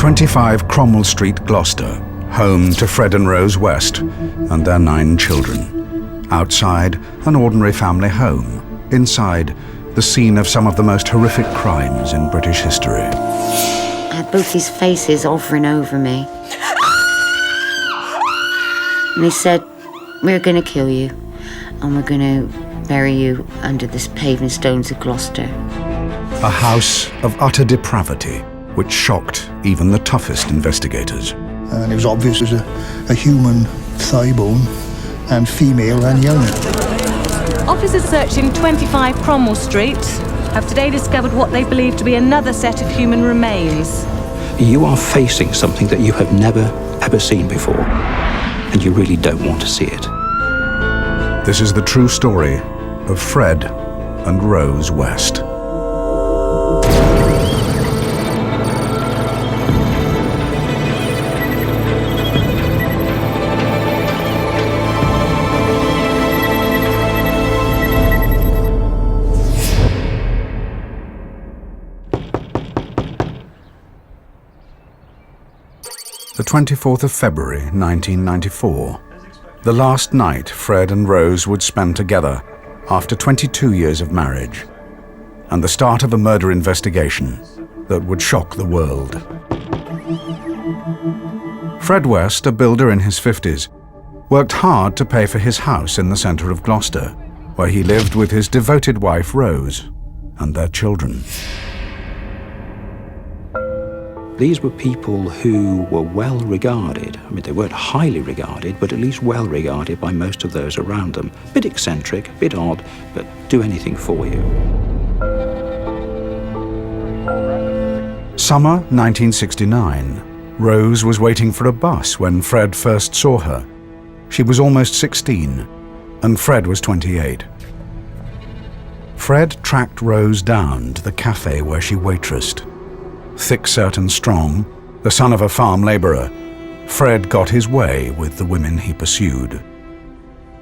25 Cromwell Street, Gloucester, home to Fred and Rose West and their 9 children. Outside, an ordinary family home. Inside, the scene of some of the most horrific crimes in British history. I had both these faces hovering over me. And they said, "We're going to kill you, and we're going to bury you under the paving stones of Gloucester." A house of utter depravity, which shocked even the toughest investigators. And it was obvious it was a human thigh bone, and female and young. Officers searching 25 Cromwell Street have today discovered what they believe to be another set of human remains. You are facing something that you have never, ever seen before, and you really don't want to see it. This is the true story of Fred and Rose West. The 24th of February, 1994. The last night Fred and Rose would spend together after 22 years of marriage, and the start of a murder investigation that would shock the world. Fred West, a builder in his 50s, worked hard to pay for his house in the centre of Gloucester, where he lived with his devoted wife Rose and their children. These were people who were well regarded. I mean, they weren't highly regarded, but at least well regarded by most of those around them. A bit eccentric, a bit odd, but do anything for you. Summer 1969. Rose was waiting for a bus when Fred first saw her. She was almost 16, and Fred was 28. Fred tracked Rose down to the cafe where she waitressed. Thick-set and strong, the son of a farm labourer, Fred got his way with the women he pursued.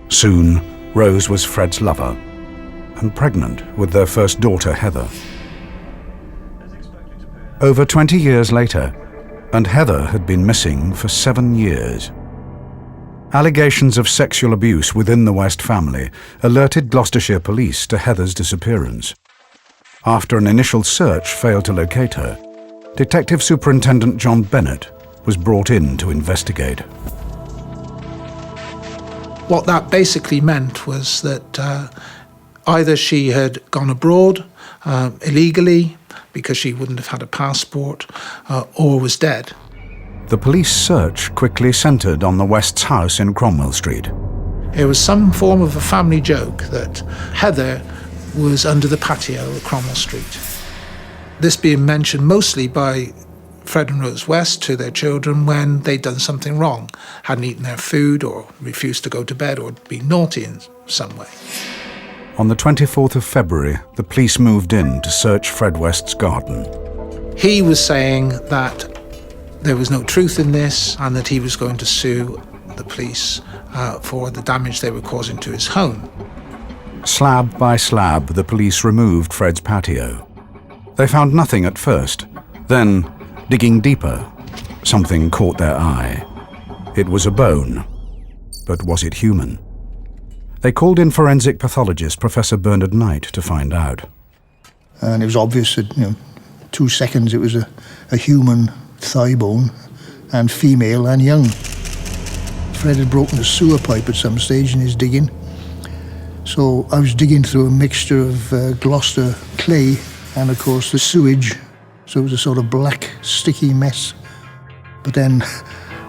Soon, Rose was Fred's lover, and pregnant with their first daughter, Heather. Over 20 years later, and Heather had been missing for 7 years. Allegations of sexual abuse within the West family alerted Gloucestershire police to Heather's disappearance. After an initial search failed to locate her, Detective Superintendent John Bennett was brought in to investigate. What that basically meant was that either she had gone abroad illegally because she wouldn't have had a passport, or was dead. The police search quickly centred on the West's house in Cromwell Street. It was some form of a family joke that Heather was under the patio at Cromwell Street. This being mentioned mostly by Fred and Rose West to their children when they'd done something wrong, hadn't eaten their food or refused to go to bed or been naughty in some way. On the 24th of February, the police moved in to search Fred West's garden. He was saying that there was no truth in this and that he was going to sue the police for the damage they were causing to his home. Slab by slab, the police removed Fred's patio. They found nothing at first. Then, digging deeper, something caught their eye. It was a bone, but was it human? They called in forensic pathologist Professor Bernard Knight to find out. And it was obvious that, 2 seconds it was a human thigh bone, and female and young. Fred had broken a sewer pipe at some stage in his digging. So I was digging through a mixture of Gloucester clay and, of course, the sewage. So it was a sort of black, sticky mess. But then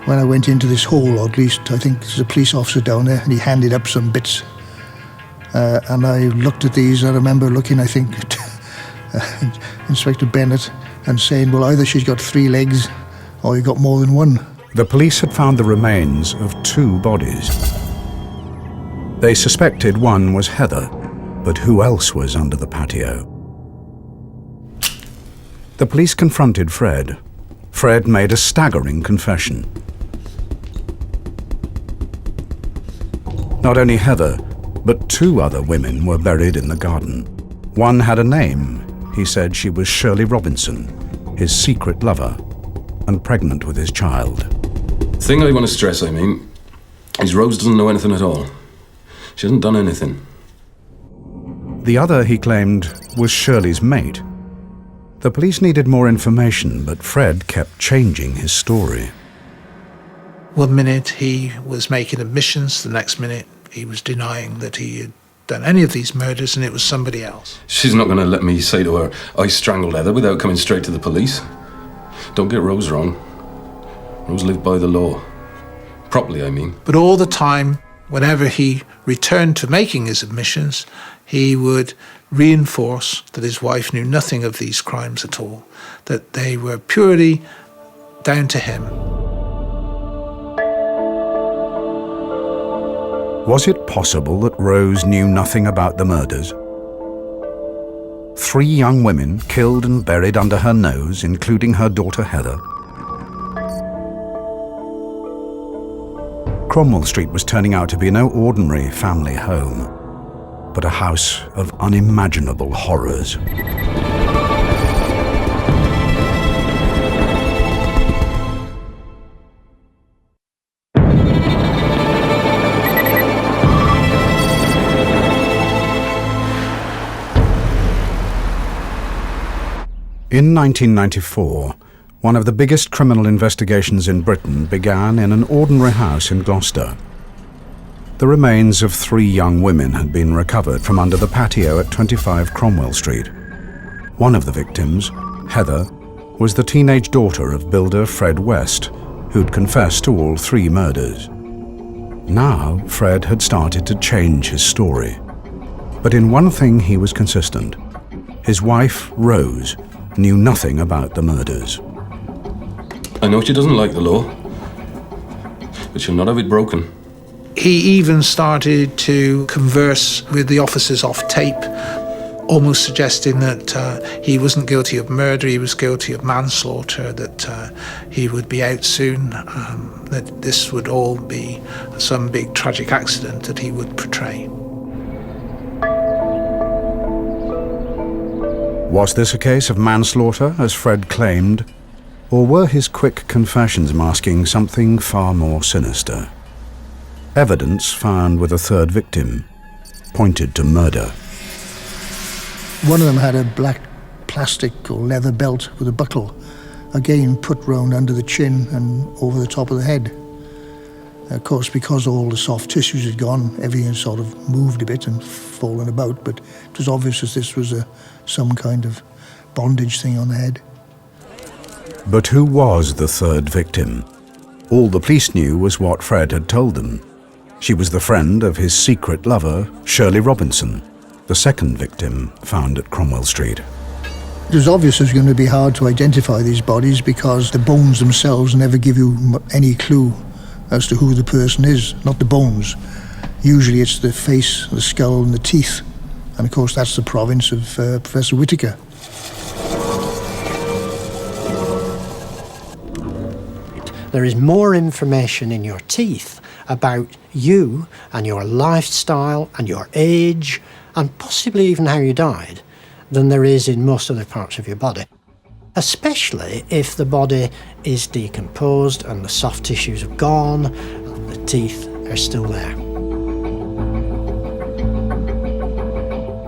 when I went into this hole, or at least I think there's a police officer down there, and he handed up some bits. And I looked at these. I remember looking, I think, at Inspector Bennett and saying, well, either she's got 3 legs or you've got more than one. The police had found the remains of 2 bodies. They suspected one was Heather, but who else was under the patio? The police confronted Fred. Fred made a staggering confession. Not only Heather, but 2 other women were buried in the garden. One had a name. He said she was Shirley Robinson, his secret lover. and pregnant with his child. The thing I want to stress, is Rose doesn't know anything at all. She hasn't done anything. The other, he claimed, was Shirley's mate. The police needed more information, but Fred kept changing his story. One minute he was making admissions, the next minute he was denying that he had done any of these murders and it was somebody else. She's not going to let me say to her, I strangled Heather without coming straight to the police. Don't get Rose wrong. Rose lived by the law. Properly, I mean. But all the time, whenever he returned to making his admissions, he would reinforce that his wife knew nothing of these crimes at all, that they were purely down to him. Was it possible that Rose knew nothing about the murders? 3 young women killed and buried under her nose, including her daughter Heather. Cromwell Street was turning out to be no ordinary family home, but a house of unimaginable horrors. In 1994, one of the biggest criminal investigations in Britain began in an ordinary house in Gloucester. The remains of 3 young women had been recovered from under the patio at 25 Cromwell Street. One of the victims, Heather, was the teenage daughter of builder Fred West, who'd confessed to all 3 murders. Now, Fred had started to change his story. But in one thing he was consistent. His wife, Rose, knew nothing about the murders. I know she doesn't like the law, but she'll not have it broken. He even started to converse with the officers off tape, almost suggesting that he wasn't guilty of murder, he was guilty of manslaughter, that he would be out soon, that this would all be some big tragic accident that he would portray. Was this a case of manslaughter, as Fred claimed, or were his quick confessions masking something far more sinister? Evidence found with a 3rd victim pointed to murder. One of them had a black plastic or leather belt with a buckle, again put round under the chin and over the top of the head. Of course, because all the soft tissues had gone, everything had sort of moved a bit and fallen about, but it was obvious that this was some kind of bondage thing on the head. But who was the 3rd victim? All the police knew was what Fred had told them. She was the friend of his secret lover, Shirley Robinson, the 2nd victim found at Cromwell Street. It was obvious it was going to be hard to identify these bodies because the bones themselves never give you any clue as to who the person is, not the bones. Usually it's the face, the skull and the teeth. And of course that's the province of Professor Whitaker. There is more information in your teeth about you and your lifestyle and your age and possibly even how you died than there is in most other parts of your body. Especially if the body is decomposed and the soft tissues have gone and the teeth are still there.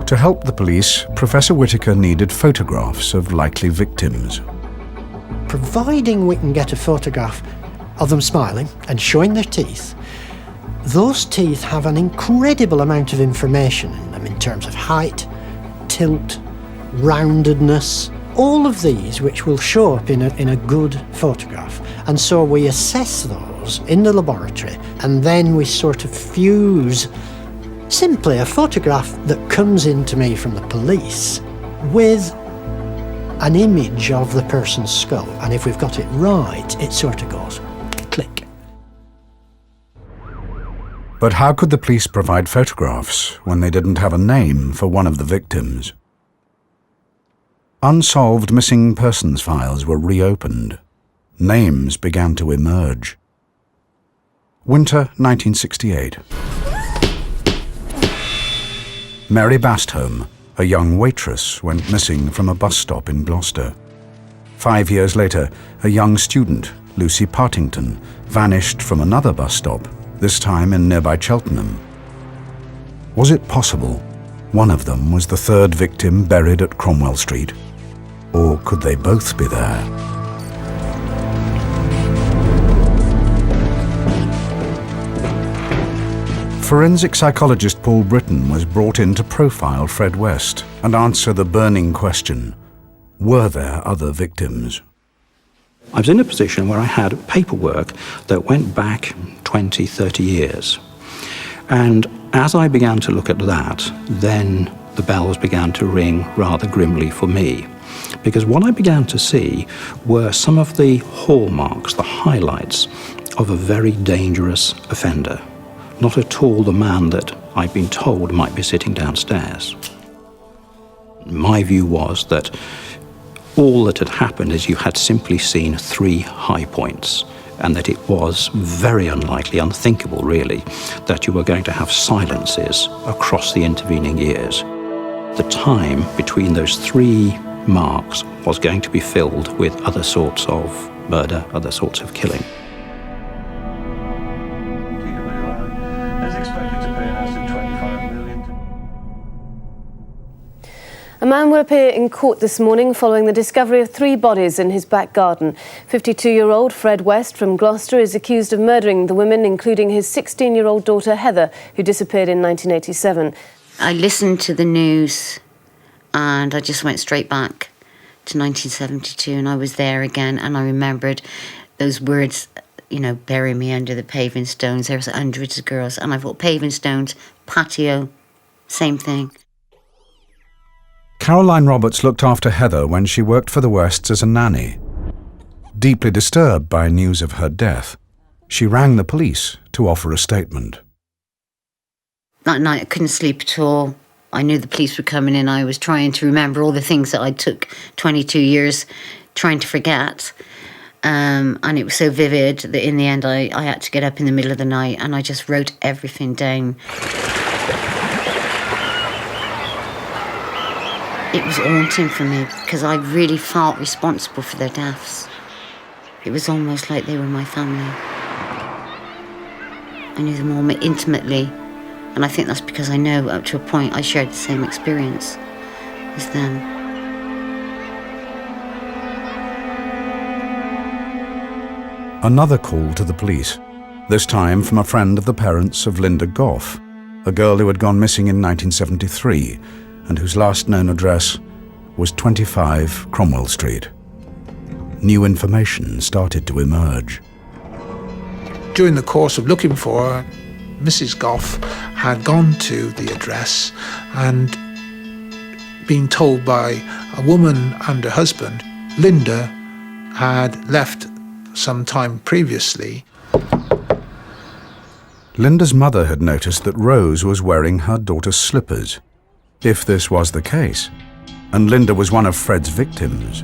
To help the police, Professor Whitaker needed photographs of likely victims. Providing we can get a photograph of them smiling and showing their teeth, those teeth have an incredible amount of information in them in terms of height, tilt, roundedness, all of these which will show up in a good photograph. And so we assess those in the laboratory and then we sort of fuse simply a photograph that comes into me from the police with an image of the person's skull. And if we've got it right, it sort of goes click. But how could the police provide photographs when they didn't have a name for one of the victims? Unsolved missing persons files were reopened. Names began to emerge. Winter 1968. Mary Bastholm, a young waitress, went missing from a bus stop in Gloucester. 5 years later, a young student, Lucy Partington, vanished from another bus stop, this time in nearby Cheltenham. Was it possible one of them was the third victim buried at Cromwell Street? Or could they both be there? Forensic psychologist Paul Britton was brought in to profile Fred West and answer the burning question, were there other victims? I was in a position where I had paperwork that went back 20, 30 years. And as I began to look at that, then the bells began to ring rather grimly for me. Because what I began to see were some of the hallmarks, the highlights of a very dangerous offender. Not at all the man that I'd been told might be sitting downstairs. My view was that all that had happened is you had simply seen 3 high points, and that it was very unlikely, unthinkable really, that you were going to have silences across the intervening years. The time between those 3 marks was going to be filled with other sorts of murder, other sorts of killing. A man will appear in court this morning following the discovery of 3 bodies in his back garden. 52-year-old Fred West from Gloucester is accused of murdering the women, including his 16-year-old daughter Heather, who disappeared in 1987. I listened to the news and I just went straight back to 1972, and I was there again, and I remembered those words, you know, bury me under the paving stones. There was hundreds of girls, and I thought paving stones, patio, same thing. Caroline Roberts looked after Heather when she worked for the Wests as a nanny. Deeply disturbed by news of her death, she rang the police to offer a statement. That night I couldn't sleep at all. I knew the police were coming in. I was trying to remember all the things that I took 22 years trying to forget. And it was so vivid that in the end I had to get up in the middle of the night and I just wrote everything down. It was haunting for me because I really felt responsible for their deaths. It was almost like they were my family. I knew them all intimately, and I think that's because I know up to a point I shared the same experience as them. Another call to the police, this time from a friend of the parents of Linda Gough, a girl who had gone missing in 1973 and whose last known address was 25 Cromwell Street. New information started to emerge. During the course of looking for her, Mrs. Gough had gone to the address and been told by a woman and her husband, Linda had left some time previously. Linda's mother had noticed that Rose was wearing her daughter's slippers. If this was the case, and Linda was one of Fred's victims,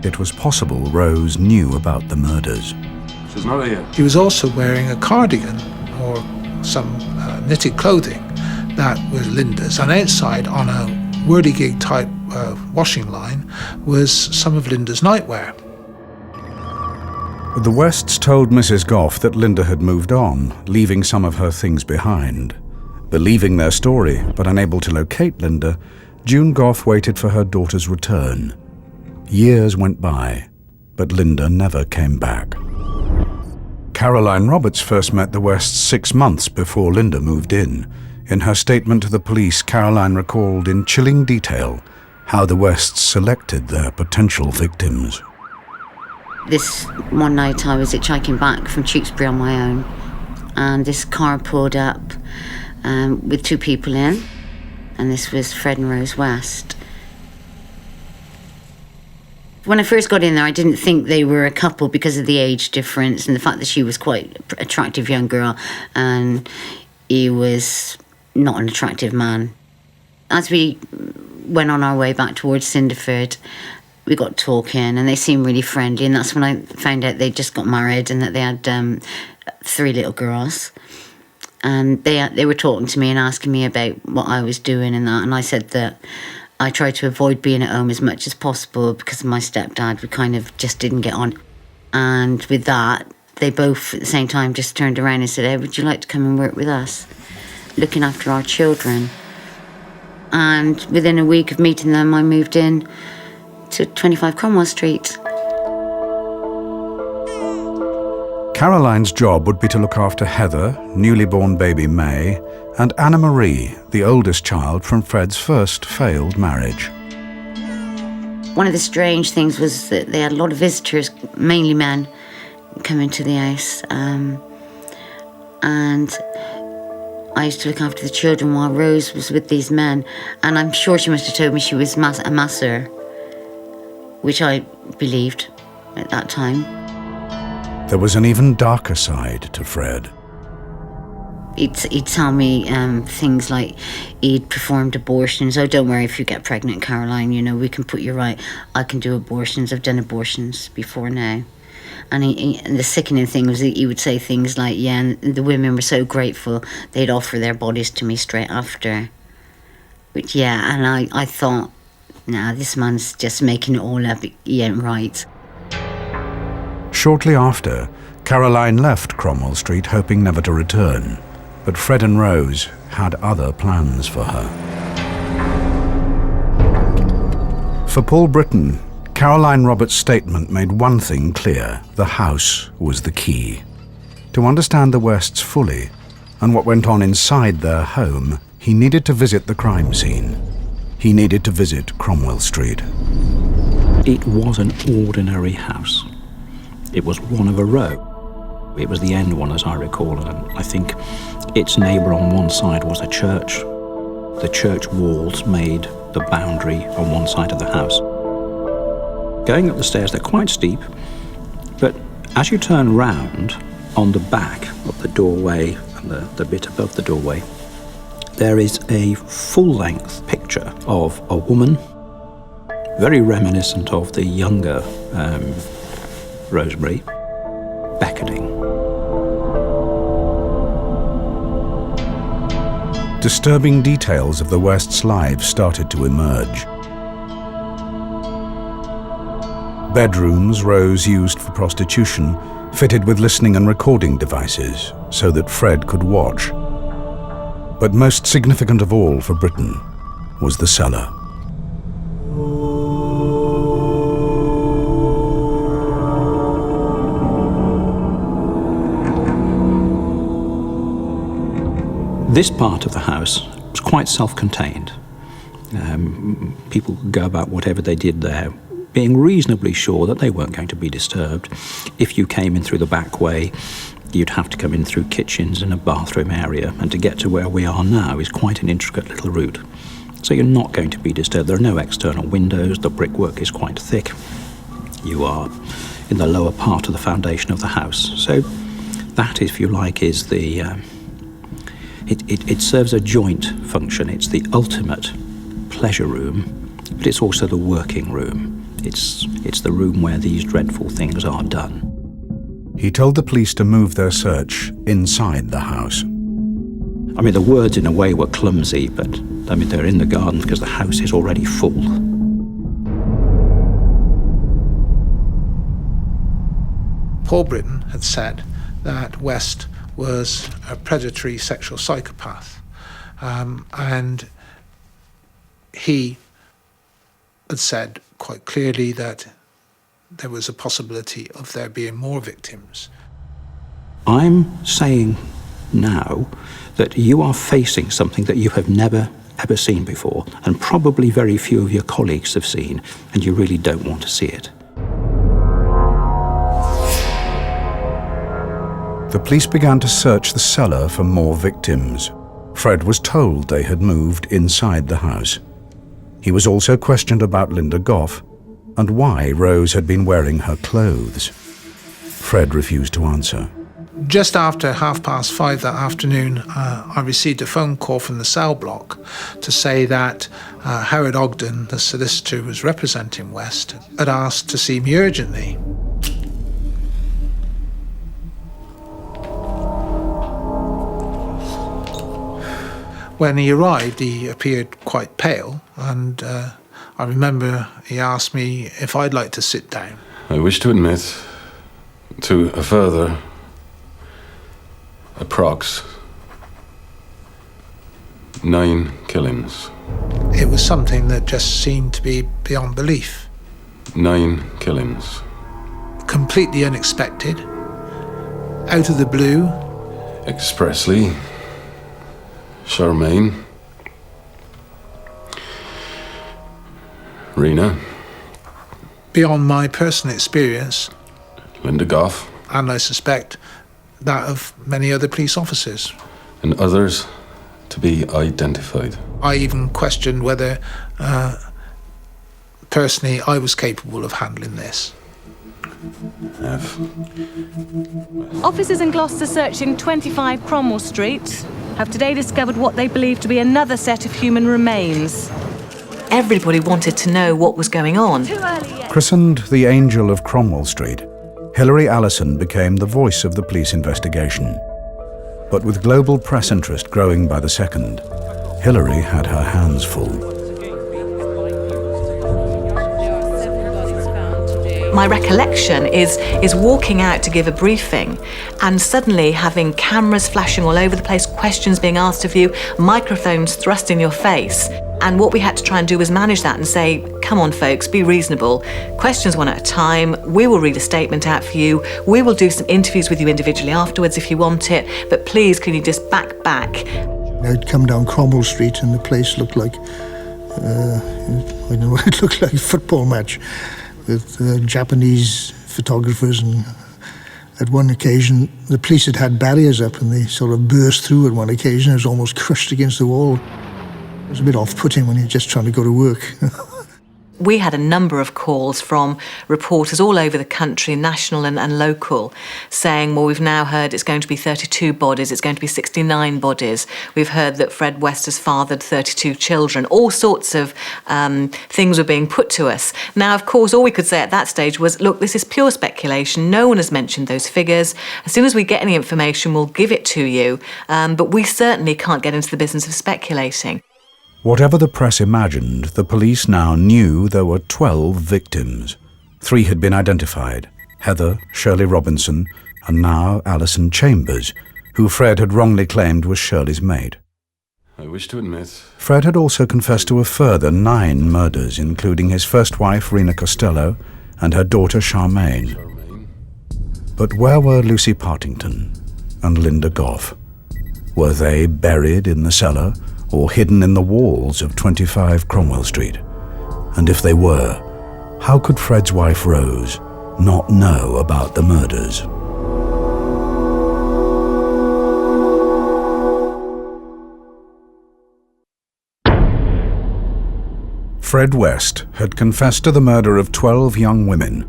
it was possible Rose knew about the murders. She's not here. He was also wearing a cardigan or some knitted clothing that was Linda's, and outside on a whirligig type washing line was some of Linda's nightwear. The Wests told Mrs. Gough that Linda had moved on, leaving some of her things behind. Believing their story, but unable to locate Linda, June Gough waited for her daughter's return. Years went by, but Linda never came back. Caroline Roberts first met the Wests 6 months before Linda moved in. In her statement to the police, Caroline recalled in chilling detail how the Wests selected their potential victims. This one night I was hitchhiking back from Tewkesbury on my own, and this car pulled up with 2 people in, and this was Fred and Rose West. When I first got in there, I didn't think they were a couple because of the age difference and the fact that she was quite an attractive young girl and he was not an attractive man. As we went on our way back towards Cinderford, we got talking and they seemed really friendly, and that's when I found out they'd just got married and that they had 3 little girls. And they were talking to me and asking me about what I was doing and that, and I said that I tried to avoid being at home as much as possible because my stepdad, we kind of just didn't get on. And with that, they both at the same time just turned around and said, "Hey, would you like to come and work with us, looking after our children?" And within a week of meeting them, I moved in to 25 Cromwell Street. Caroline's job would be to look after Heather, newly born baby May, and Anna Marie, the oldest child from Fred's first failed marriage. One of the strange things was that they had a lot of visitors, mainly men, come into the house. And I used to look after the children while Rose was with these men. And I'm sure she must have told me she was a masseur, which I believed at that time. There was an even darker side to Fred. He'd tell me things like he'd performed abortions. "Oh, don't worry if you get pregnant, Caroline, you know, we can put you right. I can do abortions. I've done abortions before now." And and the sickening thing was that he would say things like, "Yeah, and the women were so grateful, they'd offer their bodies to me straight after." Which, yeah, and I thought, nah, this man's just making it all up. He ain't right. Shortly after, Caroline left Cromwell Street hoping never to return. But Fred and Rose had other plans for her. For Paul Britton, Caroline Roberts' statement made one thing clear: the house was the key. To understand the Wests fully, and what went on inside their home, he needed to visit the crime scene. He needed to visit Cromwell Street. It was an ordinary house. It was one of a row. It was the end one, as I recall, and I think its neighbour on one side was a church. The church walls made the boundary on one side of the house. Going up the stairs, they're quite steep, but as you turn round on the back of the doorway and the bit above the doorway, there is a full-length picture of a woman, very reminiscent of the younger Rosemary, beckoning. Disturbing details of the Wests' lives started to emerge. Bedrooms Rose used for prostitution, fitted with listening and recording devices so that Fred could watch. But most significant of all for Britton was the cellar. This part of the house was quite self-contained. People could go about whatever they did there, being reasonably sure that they weren't going to be disturbed. If you came in through the back way, you'd have to come in through kitchens and a bathroom area, and to get to where we are now is quite an intricate little route. So you're not going to be disturbed. There are no external windows, the brickwork is quite thick. You are in the lower part of the foundation of the house. So that, if you like, is the... It serves a joint function. It's the ultimate pleasure room, but it's also the working room. It's the room where these dreadful things are done. He told the police to move their search inside the house. I mean, the words in a way were clumsy, but I mean, they're in the garden because the house is already full. Paul Britton had said that West was a predatory sexual psychopath, and he had said quite clearly that there was a possibility of there being more victims. I'm saying now that you are facing something that you have never, ever seen before, and probably very few of your colleagues have seen, and you really don't want to see it. The police began to search the cellar for more victims. Fred was told they had moved inside the house. He was also questioned about Linda Goff and why Rose had been wearing her clothes. Fred refused to answer. Just after 5:30 that afternoon, I received a phone call from the cell block to say that Howard Ogden, the solicitor who was representing West, had asked to see me urgently. When he arrived, he appeared quite quite pale, and I remember he asked me if I'd like to sit down. I wish to admit to a further approx 9 killings. It was something that just seemed to be beyond belief. 9 killings. Completely unexpected, out of the blue. Expressly, Charmaine, Rena, Beyond my personal experience, Linda Goff, and I suspect that of many other police officers. and others to be identified. I even questioned whether, personally, I was capable of handling this. F. Officers in Gloucester searching 25 Cromwell Street have today discovered what they believe to be another set of human remains. Everybody wanted to know what was going on. Christened the Angel of Cromwell Street, Hilary Allison became the voice of the police investigation. But with global press interest growing by the second, Hilary had her hands full. My recollection is walking out to give a briefing and suddenly having cameras flashing all over the place, questions being asked of you, microphones thrust in your face. And what we had to try and do was manage that and say, come on folks, be reasonable. Questions one at a time. We will read a statement out for you. We will do some interviews with you individually afterwards if you want it. But please, can you just back? I'd come down Cromwell Street and the place looked like, I don't know what it looked like, a football match with Japanese photographers, and at one occasion the police had barriers up and they sort of burst through at one occasion. I was almost crushed against the wall. It was a bit off-putting when you're just trying to go to work. We had a number of calls from reporters all over the country, national and local, saying, well, we've now heard it's going to be 32 bodies, it's going to be 69 bodies. We've heard that Fred West has fathered 32 children. All sorts of things were being put to us. Now, of course, all we could say at that stage was, look, this is pure speculation. No one has mentioned those figures. As soon as we get any information, we'll give it to you. But we certainly can't get into the business of speculating. Whatever the press imagined, the police now knew there were 12 victims. 3 had been identified: Heather, Shirley Robinson, and now Alison Chambers, who Fred had wrongly claimed was Shirley's mate. I wish to admit. Fred had also confessed to a further 9 murders, including his first wife, Rena Costello, and her daughter, Charmaine. But where were Lucy Partington and Linda Goff? Were they buried in the cellar or hidden in the walls of 25 Cromwell Street? And if they were, how could Fred's wife Rose not know about the murders? Fred West had confessed to the murder of 12 young women,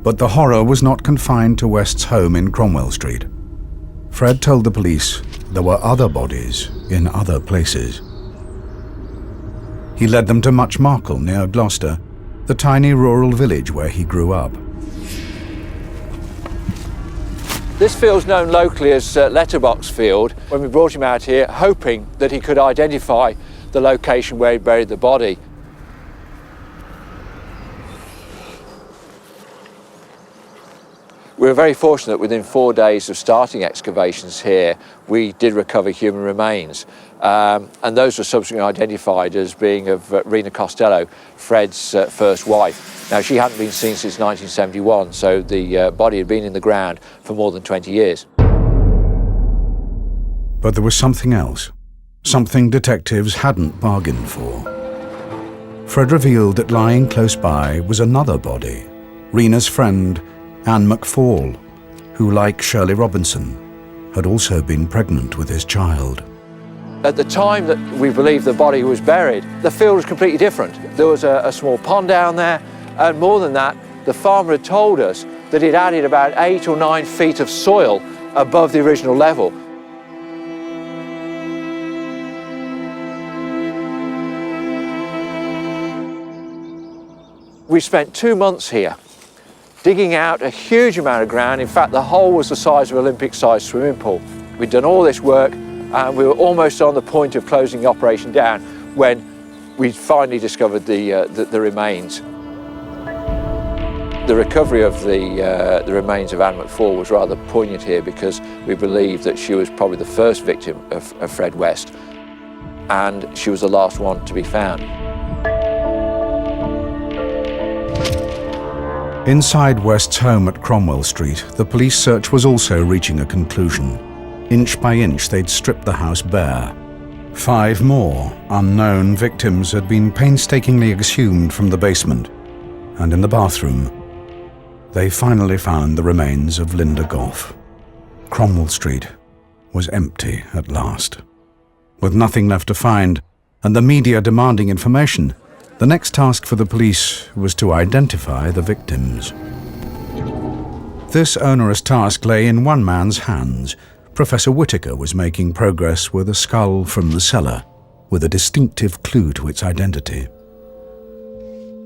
but the horror was not confined to West's home in Cromwell Street. Fred told the police there were other bodies in other places. He led them to Muchmarcle near Gloucester, the tiny rural village where he grew up. This field's known locally as Letterbox Field. When we brought him out here, hoping that he could identify the location where he buried the body. We were very fortunate that within 4 days of starting excavations here, we did recover human remains. And those were subsequently identified as being of Rena Costello, Fred's first wife. Now, she hadn't been seen since 1971, so the body had been in the ground for more than 20 years. But there was something else, something detectives hadn't bargained for. Fred revealed that lying close by was another body, Rena's friend, Anne McFall, who, like Shirley Robinson, had also been pregnant with his child. At the time that we believe the body was buried, the field was completely different. There was a small pond down there, and more than that, the farmer had told us that he'd added about 8 or 9 feet of soil above the original level. We spent 2 months here, digging out a huge amount of ground. In fact, the hole was the size of an Olympic-sized swimming pool. We'd done all this work, and we were almost on the point of closing the operation down when we finally discovered the remains. The recovery of the remains of Anne McFall was rather poignant here because we believe that she was probably the first victim of Fred West, and she was the last one to be found. Inside West's home at Cromwell Street, the police search was also reaching a conclusion. Inch by inch, they'd stripped the house bare. 5 more unknown victims had been painstakingly exhumed from the basement, and in the bathroom, they finally found the remains of Linda Gough. Cromwell Street was empty at last. With nothing left to find, and the media demanding information, the next task for the police was to identify the victims. This onerous task lay in one man's hands. Professor Whittaker was making progress with a skull from the cellar, with a distinctive clue to its identity.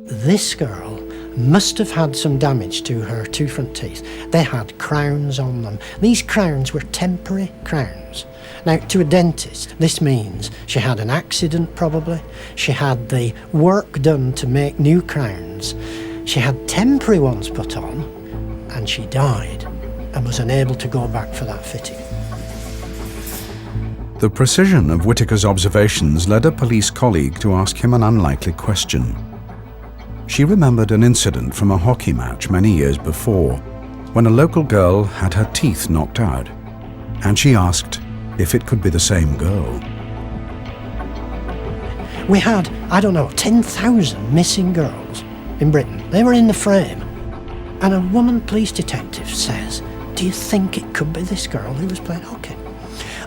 This girl must have had some damage to her 2 front teeth. They had crowns on them. These crowns were temporary crowns. Now, to a dentist, this means she had an accident probably. She had the work done to make new crowns. She had temporary ones put on, and she died and was unable to go back for that fitting. The precision of Whittaker's observations led a police colleague to ask him an unlikely question. She remembered an incident from a hockey match many years before, when a local girl had her teeth knocked out, and she asked if it could be the same girl. We had, 10,000 missing girls in Britain. They were in the frame. And a woman police detective says, do you think it could be this girl who was playing hockey?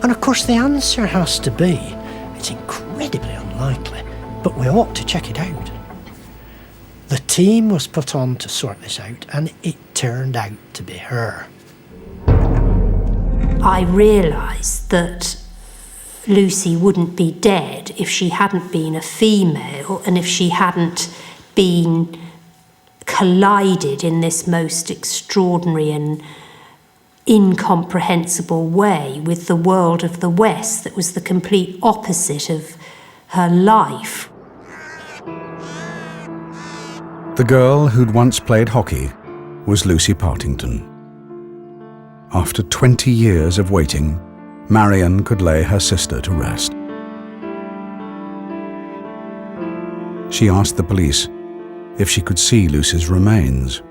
And of course the answer has to be, it's incredibly unlikely, but we ought to check it out. The team was put on to sort this out, and it turned out to be her. I realised that Lucy wouldn't be dead if she hadn't been a female and if she hadn't been collided in this most extraordinary and incomprehensible way with the world of the West that was the complete opposite of her life. The girl who'd once played hockey was Lucy Partington. After 20 years of waiting, Marion could lay her sister to rest. She asked the police if she could see Lucy's remains.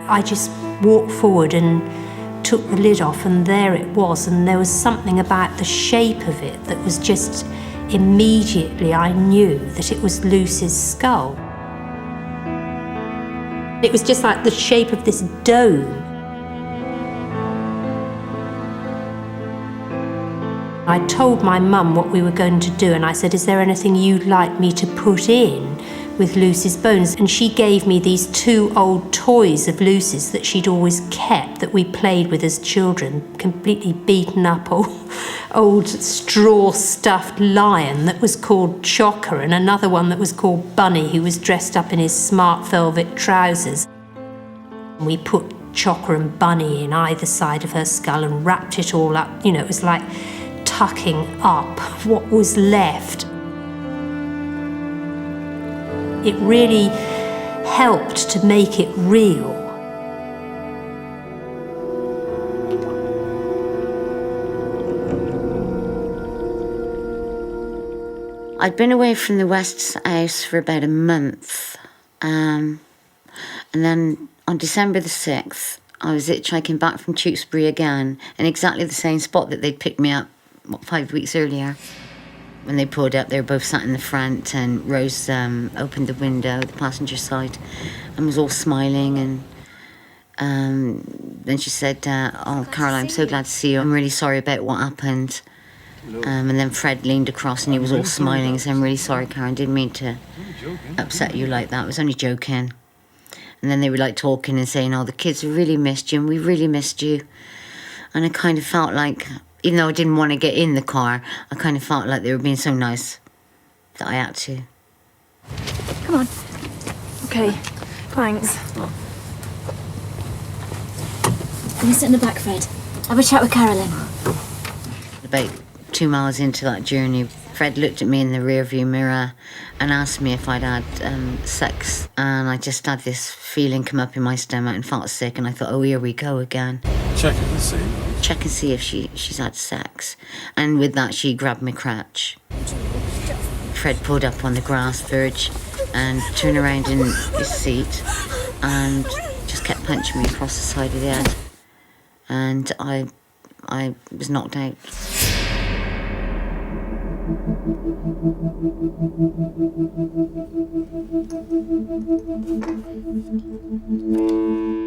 I just walked forward and took the lid off, and there it was, and there was something about the shape of it that was just immediately I knew that it was Lucy's skull. It was just like the shape of this dome. I told my mum what we were going to do, and I said, is there anything you'd like me to put in with Lucy's bones? And she gave me these 2 old toys of Lucy's that she'd always kept, that we played with as children, completely beaten up old straw stuffed lion that was called Chocker, and another one that was called Bunny, who was dressed up in his smart velvet trousers. And we put Chocker and Bunny in either side of her skull and wrapped it all up. You know, it was like tucking up what was left. It really helped to make it real. I'd been away from the West's house for about a month. And then on December the 6th, I was hitchhiking back from Tewkesbury again, in exactly the same spot that they'd picked me up 5 weeks earlier. When they pulled up, they were both sat in the front, and Rose opened the window, the passenger side, and was all smiling. And then she said, oh, Carol, I'm so glad to see you. I'm really sorry about what happened. And then Fred leaned across and he was all smiling and said, I'm really sorry, Karen, didn't mean to upset you like that. I was only joking. And then they were like talking and saying, oh, the kids really missed you and we really missed you. And I kind of felt like, even though I didn't want to get in the car, I kind of felt like they were being so nice that I had to. Come on. Okay, thanks. Can you sit in the back, Fred? Have a chat with Carolyn. About 2 miles into that journey, Fred looked at me in the rearview mirror and asked me if I'd had sex. And I just had this feeling come up in my stomach and felt sick. And I thought, oh, here we go again. Check and see. Check and see if she's had sex. And with that, she grabbed my crutch. Fred pulled up on the grass verge and turned around in his seat and just kept punching me across the side of the head. And I was knocked out.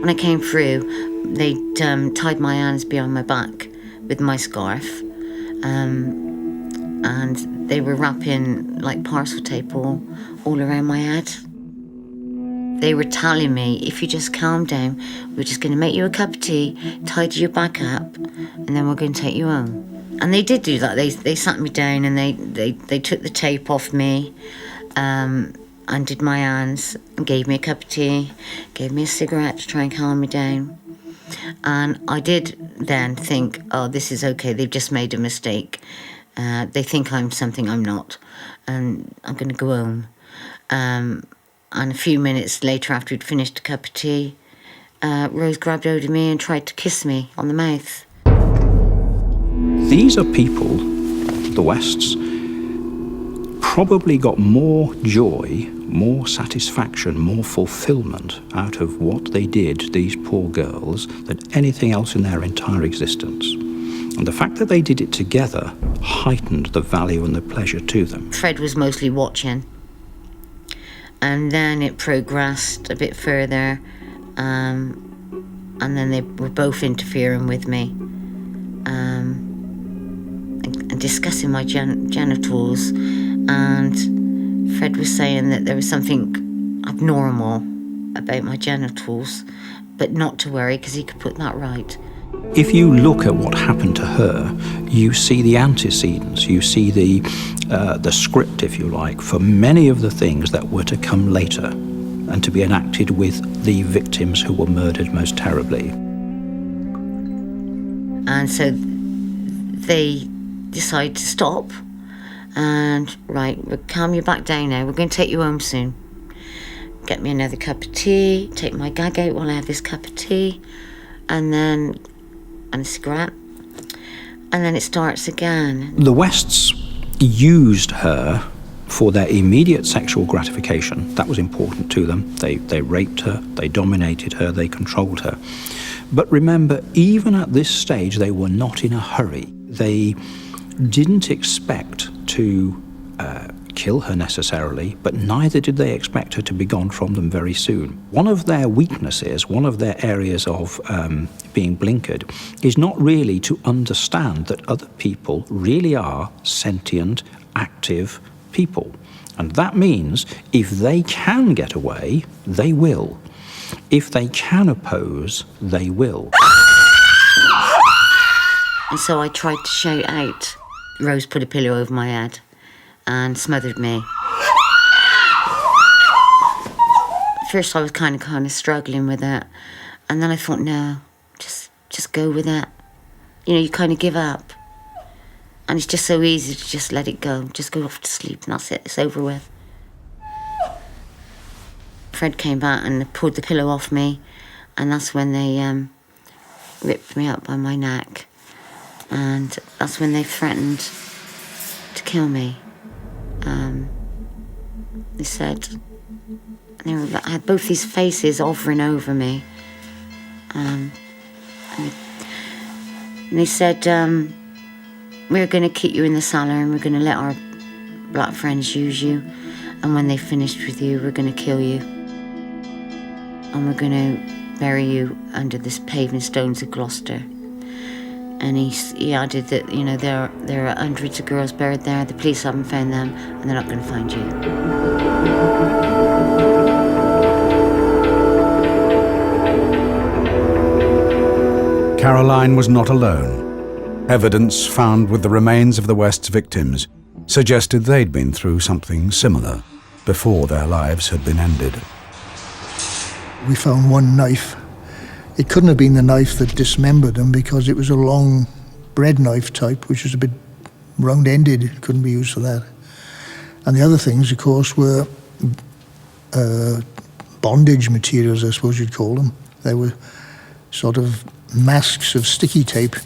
When I came through, they tied my hands behind my back with my scarf, and they were wrapping like parcel tape all around my head. They were telling me, if you just calm down, we're just going to make you a cup of tea, tidy your back up, and then we're going to take you home. And they did do that. They sat me down and they took the tape off me, undid my hands, and gave me a cup of tea, gave me a cigarette to try and calm me down. And I did then think, oh, this is okay, they've just made a mistake. They think I'm something I'm not, and I'm going to go home. And a few minutes later, after we'd finished a cup of tea, Rose grabbed hold of me and tried to kiss me on the mouth. These are people, the Wests, probably got more joy, more satisfaction, more fulfillment out of what they did, these poor girls, than anything else in their entire existence. And the fact that they did it together heightened the value and the pleasure to them. Fred was mostly watching. And then it progressed a bit further, and then they were both interfering with me. And discussing my genitals, and Fred was saying that there was something abnormal about my genitals, but not to worry because he could put that right. If you look at what happened to her, you see the antecedents, you see the script, if you like, for many of the things that were to come later and to be enacted with the victims who were murdered most terribly. And so they decided to stop and, right, we'll calm you back down now. We're going to take you home soon. Get me another cup of tea, take my gag out while I have this cup of tea, and a cigarette. And then it starts again. The Wests used her for their immediate sexual gratification. That was important to them. They raped her, they dominated her, they controlled her. But remember, even at this stage, they were not in a hurry. They didn't expect to kill her necessarily, but neither did they expect her to be gone from them very soon. One of their weaknesses, one of their areas of being blinkered, is not really to understand that other people really are sentient, active people. And that means if they can get away, they will. If they can oppose, they will. And so I tried to shout out. Rose put a pillow over my head and smothered me. First I was kind of struggling with it, and then I thought, no, just go with it. You know, you kind of give up. And it's just so easy to just let it go. Just go off to sleep and that's it, it's over with. Fred came back and pulled the pillow off me, and that's when they ripped me up by my neck. And that's when they threatened to kill me. They said, I had both these faces hovering over me. And they said, we're going to keep you in the cellar and we're going to let our black friends use you. And when they finished with you, we're going to kill you. And we're going to bury you under the paving stones of Gloucester. And he added that, you know, there are hundreds of girls buried there. The police haven't found them, and they're not going to find you. Caroline was not alone. Evidence found with the remains of the West's victims suggested they'd been through something similar before their lives had been ended. We found one knife. It couldn't have been the knife that dismembered them because it was a long bread knife type, which was a bit round-ended, couldn't be used for that. And the other things, of course, were bondage materials, I suppose you'd call them. They were sort of masks of sticky tape,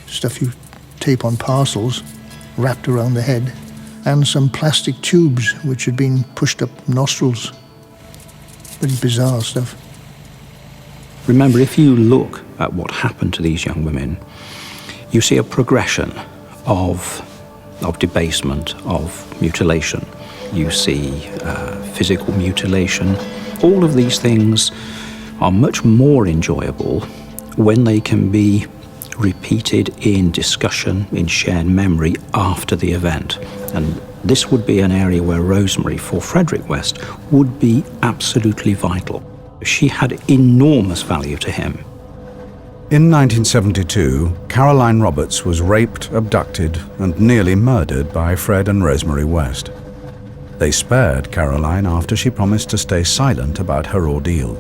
stuff you tape on parcels, wrapped around the head, and some plastic tubes which had been pushed up nostrils. Pretty bizarre stuff. Remember, if you look at what happened to these young women, you see a progression of debasement, of mutilation. You see physical mutilation. All of these things are much more enjoyable when they can be repeated in discussion, in shared memory after the event. And this would be an area where Rosemary, for Frederik West, would be absolutely vital. She had enormous value to him. In 1972, Caroline Roberts was raped, abducted, and nearly murdered by Fred and Rosemary West. They spared Caroline after she promised to stay silent about her ordeal.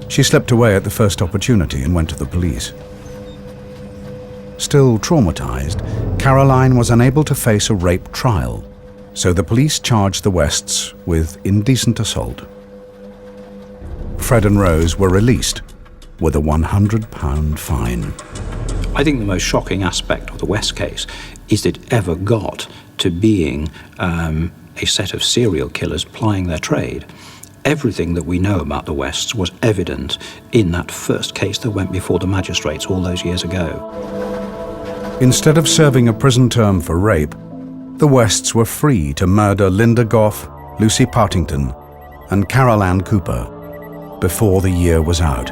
She slipped away at the first opportunity and went to the police. Still traumatized, Caroline was unable to face a rape trial, so the police charged the Wests with indecent assault. Fred and Rose were released with a £100 fine. I think the most shocking aspect of the West case is that it ever got to being a set of serial killers plying their trade. Everything that we know about the Wests was evident in that first case that went before the magistrates all those years ago. Instead of serving a prison term for rape, the Wests were free to murder Linda Goff, Lucy Partington, and Carol Ann Cooper before the year was out.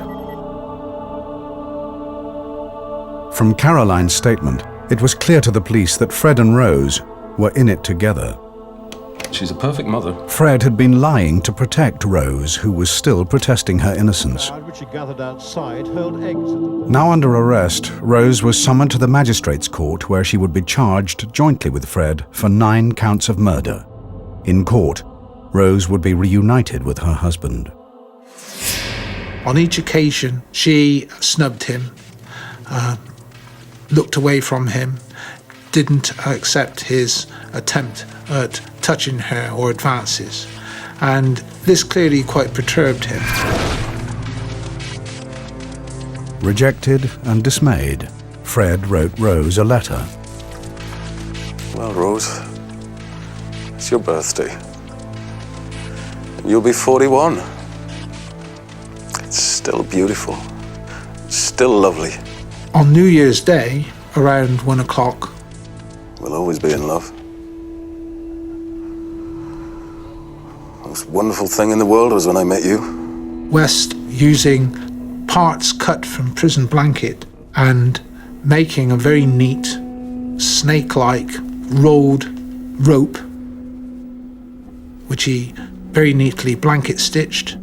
From Caroline's statement, it was clear to the police that Fred and Rose were in it together. She's a perfect mother. Fred had been lying to protect Rose, who was still protesting her innocence. Now under arrest, Rose was summoned to the magistrates' court, where she would be charged jointly with Fred for 9 counts of murder. In court, Rose would be reunited with her husband. On each occasion, she snubbed him, looked away from him, didn't accept his attempt at touching her or advances. And this clearly quite perturbed him. Rejected and dismayed, Fred wrote Rose a letter. Well, Rose, it's your birthday. You'll be 41. It's still beautiful. Still lovely. On New Year's Day, around 1 o'clock, we'll always be in love. The most wonderful thing in the world was when I met you. West, using parts cut from prison blanket and making a very neat, snake-like rolled rope, which he very neatly blanket stitched.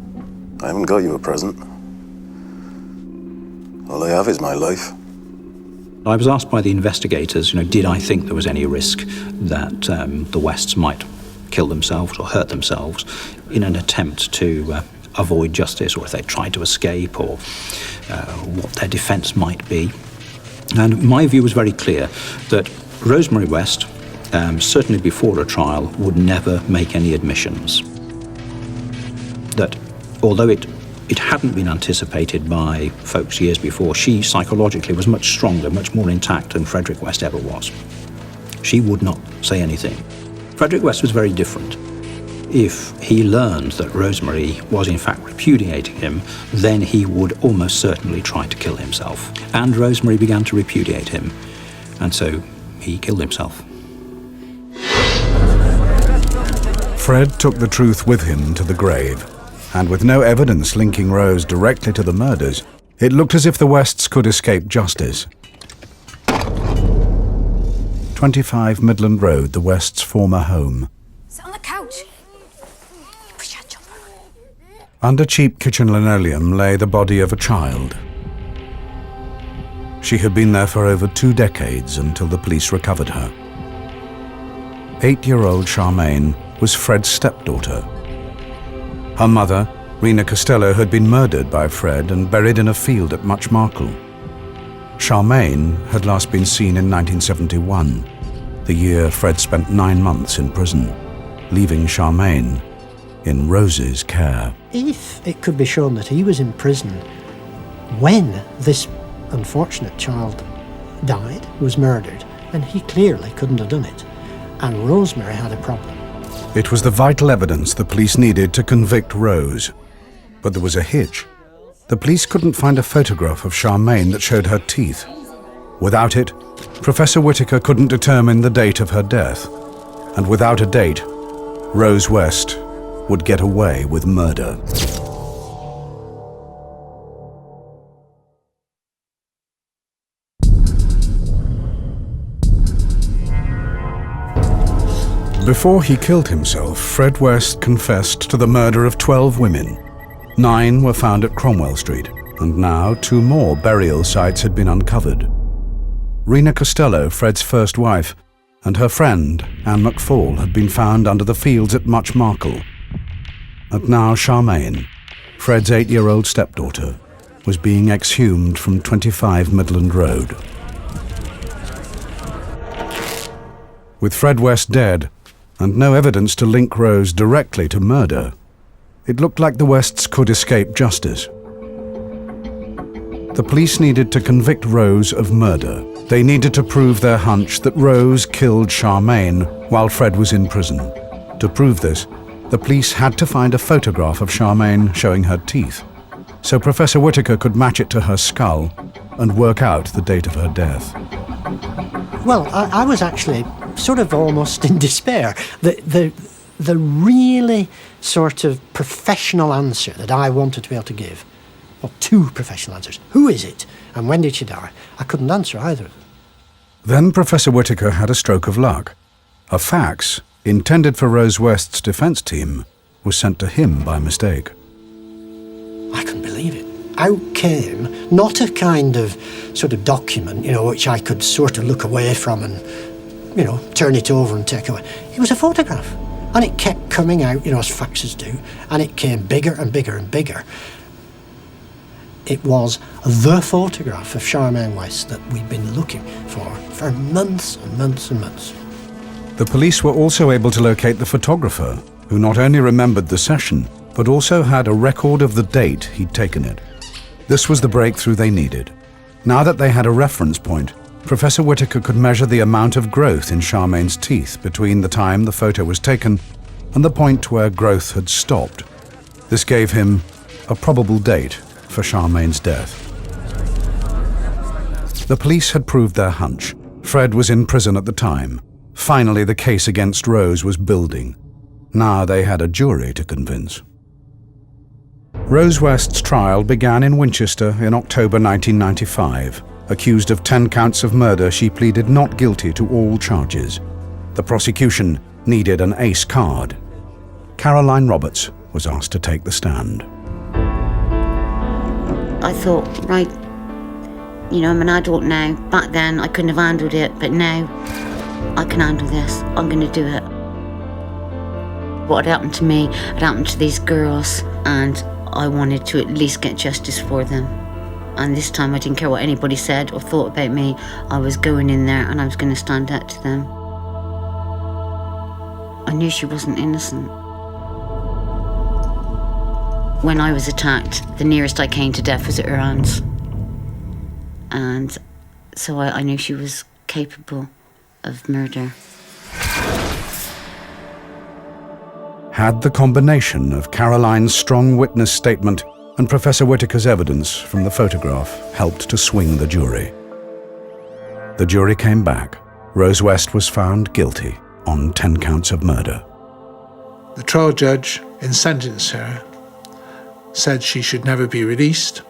I haven't got you a present. All I have is my life. I was asked by the investigators, did I think there was any risk that the Wests might kill themselves or hurt themselves in an attempt to avoid justice, or if they tried to escape, or what their defence might be. And my view was very clear that Rosemary West, certainly before a trial, would never make any admissions. That although it hadn't been anticipated by folks years before, she psychologically was much stronger, much more intact than Frederik West ever was. She would not say anything. Frederik West was very different. If he learned that Rosemary was in fact repudiating him, then he would almost certainly try to kill himself. And Rosemary began to repudiate him, and so he killed himself. Fred took the truth with him to the grave, and with no evidence linking Rose directly to the murders, it looked as if the Wests could escape justice. 25 Midland Road, the Wests' former home. Sit on the couch. Under cheap kitchen linoleum lay the body of a child. She had been there for over 2 decades until the police recovered her. 8-year-old Charmaine was Fred's stepdaughter. Her mother, Rena Costello, had been murdered by Fred and buried in a field at Muchmarcle. Charmaine had last been seen in 1971, the year Fred spent 9 months in prison, leaving Charmaine in Rose's care. If it could be shown that he was in prison when this unfortunate child died, was murdered, then he clearly couldn't have done it. And Rosemary had a problem. It was the vital evidence the police needed to convict Rose. But there was a hitch. The police couldn't find a photograph of Charmaine that showed her teeth. Without it, Professor Whittaker couldn't determine the date of her death. And without a date, Rose West would get away with murder. Before he killed himself, Fred West confessed to the murder of 12 women. 9 were found at Cromwell Street, and now 2 more burial sites had been uncovered. Rena Costello, Fred's first wife, and her friend, Anne McFall, had been found under the fields at Much Marcle. And now Charmaine, Fred's 8-year-old stepdaughter, was being exhumed from 25 Midland Road. With Fred West dead, and no evidence to link Rose directly to murder, it looked like the Wests could escape justice. The police needed to convict Rose of murder. They needed to prove their hunch that Rose killed Charmaine while Fred was in prison. To prove this, the police had to find a photograph of Charmaine showing her teeth, so Professor Whittaker could match it to her skull and work out the date of her death. Well, I was actually sort of almost in despair. The really sort of professional answer that I wanted to be able to give, well, 2 professional answers. Who is it? And when did she die? I couldn't answer either of them. Then Professor Whittaker had a stroke of luck. A fax, intended for Rose West's defense team, was sent to him by mistake. I couldn't believe it. Out came not a kind of sort of document, which I could sort of look away from and, turn it over and take away. It was a photograph. And it kept coming out, as faxes do, and it came bigger and bigger and bigger. It was the photograph of Charmaine West that we'd been looking for months and months and months. The police were also able to locate the photographer, who not only remembered the session, but also had a record of the date he'd taken it. This was the breakthrough they needed. Now that they had a reference point, Professor Whittaker could measure the amount of growth in Charmaine's teeth between the time the photo was taken and the point where growth had stopped. This gave him a probable date for Charmaine's death. The police had proved their hunch. Fred was in prison at the time. Finally, the case against Rose was building. Now they had a jury to convince. Rose West's trial began in Winchester in October 1995. Accused of 10 counts of murder, she pleaded not guilty to all charges. The prosecution needed an ace card. Caroline Roberts was asked to take the stand. I thought, right, I'm an adult now. Back then I couldn't have handled it, but now I can handle this. I'm going to do it. What had happened to me had happened to these girls, and I wanted to at least get justice for them. And this time I didn't care what anybody said or thought about me. I was going in there and I was going to stand up to them. I knew she wasn't innocent. When I was attacked, the nearest I came to death was at her hands. And so I knew she was capable of murder. Had the combination of Caroline's strong witness statement and Professor Whittaker's evidence from the photograph helped to swing the jury? The jury came back. Rose West was found guilty on 10 counts of murder. The trial judge, in sentencing her, said she should never be released.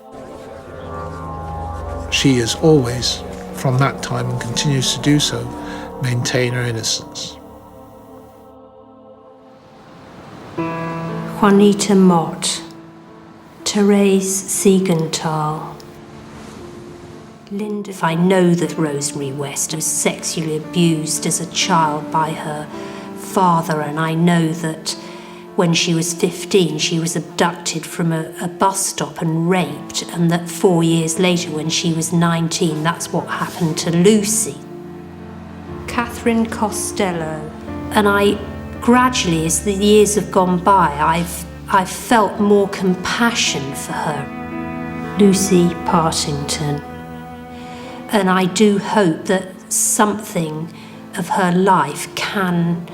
She has always, from that time and continues to do so, maintained her innocence. Juanita Mott, Therese Siegenthal, Linda. I know that Rosemary West was sexually abused as a child by her father, and I know that when she was 15, she was abducted from a bus stop and raped, and that 4 years later, when she was 19, that's what happened to Lucy. Catherine Costello. And I gradually, as the years have gone by, I've felt more compassion for her. Lucy Partington. And I do hope that something of her life can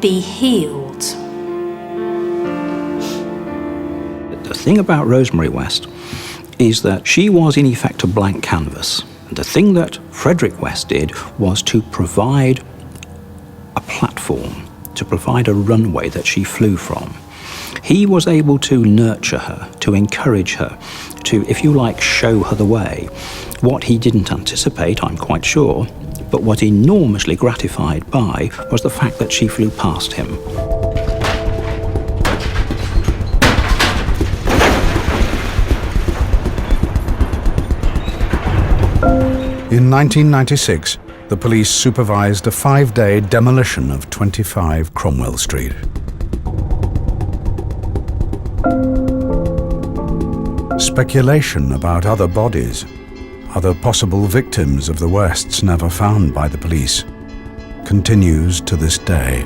be healed. The thing about Rosemary West is that she was in effect a blank canvas. And the thing that Frederik West did was to provide a platform, to provide a runway that she flew from. He was able to nurture her, to encourage her, to, if you like, show her the way. What he didn't anticipate, I'm quite sure, but was enormously gratified by was the fact that she flew past him. In 1996, the police supervised a 5-day demolition of 25 Cromwell Street. Speculation about other bodies, other possible victims of the Wests never found by the police, continues to this day.